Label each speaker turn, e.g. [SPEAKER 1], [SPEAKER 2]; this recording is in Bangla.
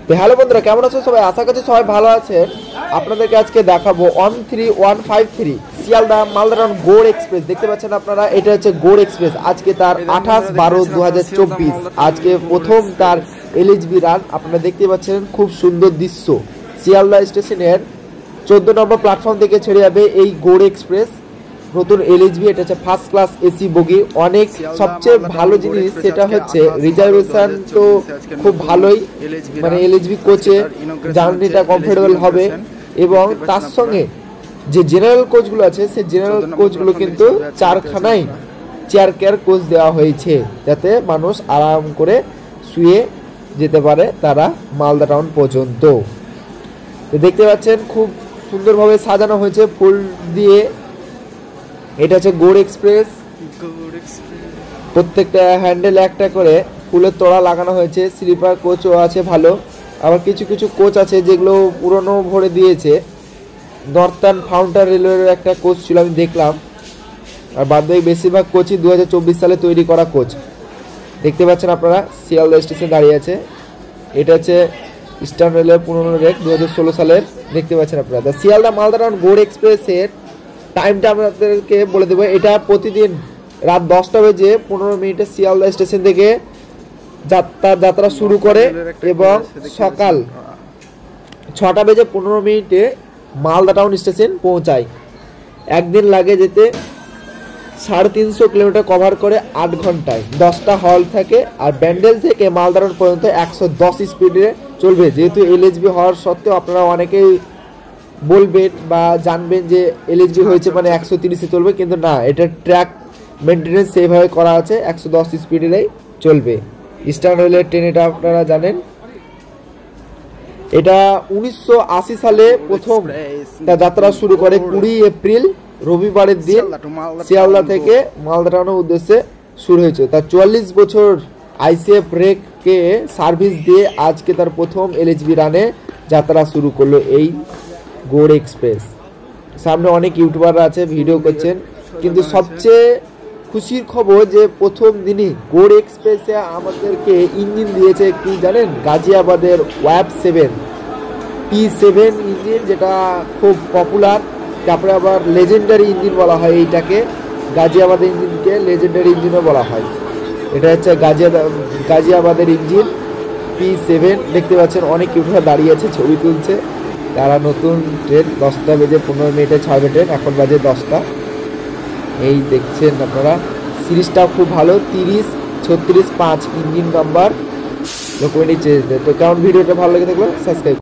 [SPEAKER 1] তো হ্যালো বন্ধুরা, কেমন আছো সবাই? আশা করছি সবাই ভালো আছেন। আপনাদেরকে আজকে দেখাবো 13153 শিয়ালদা মালদা গৌড় এক্সপ্রেস। দেখতে পাচ্ছেন আপনারা, এটা হচ্ছে গৌড় এক্সপ্রেস। আজকে তার 28/12/2024 আজকে প্রথম তার এলএইচবি রান। আপনারা দেখতে পাচ্ছেন খুব সুন্দর দৃশ্য। শিয়ালদা স্টেশনের 14 নম্বর প্ল্যাটফর্ম থেকে ছেড়ে যাবে এই গৌড় এক্সপ্রেস, নতুন এলএইচবি। এটা হচ্ছে ফার্স্ট ক্লাস এসি বগি। অনেক সবচেয়ে ভালো জিনিস সেটা হচ্ছে রিজার্ভেশন তো খুব ভালোই, মানে এলএইচবি কোচে জার্নিটা কমফোর্টেবল হবে। এবং তার সঙ্গে যে জেনারেল কোচগুলো আছে সেই জেনারেল কোচগুলো কিন্তু 4খানাই চেয়ার কেয়ার কোচ দেওয়া হয়েছে, যাতে মানুষ আরাম করে শুয়ে যেতে পারে তারা মালদা টাউন পর্যন্ত। তো দেখতে পাচ্ছেন খুব সুন্দরভাবে সাজানো হয়েছে ফুল দিয়ে। এটা হচ্ছে গৌড় এক্সপ্রেস। প্রত্যেকটা হ্যান্ডেল একটা করে ফুলের তোড়া লাগানো হয়েছে। স্লিপার কোচও আছে ভালো, আবার কিছু কিছু কোচ আছে যেগুলো পুরনো ভরে দিয়েছে। নর্থার্ন ফাউন্টার রেলওয়ের একটা কোচ ছিল, আমি দেখলাম। আর বাদ বাকি বেশিরভাগ কোচই 2024 সালে তৈরি করা কোচ। দেখতে পাচ্ছেন আপনারা শিয়ালদা স্টেশন দাঁড়িয়ে আছে। এটা হচ্ছে ইস্টার্ন রেলওয়ে পুরনো রেক 2016 সালের। দেখতে পাচ্ছেন আপনারা শিয়ালদা মালদা টাউন গৌড় এক্সপ্রেসের টাইমটা আপনাদেরকে বলে দেবো। এটা প্রতিদিন রাত 10:15 শিয়ালদা স্টেশন থেকে যাত্রা শুরু করে এবং সকাল 6:15 মালদা টাউন স্টেশন পৌঁছায়। একদিন লাগে যেতে 350 কিলোমিটার কভার করে 8 ঘন্টায়। 10টা হল থাকে। আর ব্যান্ডেল থেকে মালদা টাউন পর্যন্ত 110 স্পিডে চলবে। যেহেতু এলএইচবি হওয়ার সত্ত্বেও আপনারা অনেকেই বলবেন বা জানবেন যে এলএইচবি হয়েছে মানে 130-এ চলবে, কিন্তু না, এটা ট্র্যাক মেনটেনেন্স সেইভাবে করা আছে, 110 স্পিডেই চলবে। ইস্টার্ন রেলের ট্রেন, এটা আপনারা জানেন। এটা 1980 সালে প্রথম যাত্রা শুরু করে। 20 এপ্রিল রবিবারের দিন শিয়ালদা থেকে মালদা টাউনের উদ্দেশ্যে শুরু হয়েছে। তার 44 বছর আইসিএফ রেককে সার্ভিস দিয়ে আজকে তার প্রথম এলএইচবি রানে যাত্রা শুরু করলো এই গৌড় এক্সপ্রেস। সামনে অনেক ইউটিউবাররা আছে, ভিডিও করছেন, কিন্তু সবচেয়ে খুশির খবর যে প্রথম দিনই গৌড় এক্সপ্রেসে আমাদেরকে ইঞ্জিন দিয়েছে কি জানেন? গাজিয়াবাদের ওয়াব 7 P7 ইঞ্জিন, যেটা খুব পপুলার। তারপরে আবার লেজেন্ডারি ইঞ্জিন বলা হয় এইটাকে। গাজিয়াবাদের ইঞ্জিনকে লেজেন্ডারি ইঞ্জিনও বলা হয়। এটা হচ্ছে গাজিয়াবাদের ইঞ্জিন P7। দেখতে পাচ্ছেন অনেক ইউটিউবার দাঁড়িয়ে আছে, ছবি তুলছে। তারা নতুন ট্রেন 10:15 6 ট্রেন, এখন বাজে 10টা। এই দেখছেন আপনারা, সিরিজটাও খুব ভালো। 30-36-5 ইঞ্জিন নাম্বার। ডকুমেন্টই চেঞ্জ। তো কেমন ভিডিওটা ভালো লেগে থাকলো সাবস্ক্রাইব।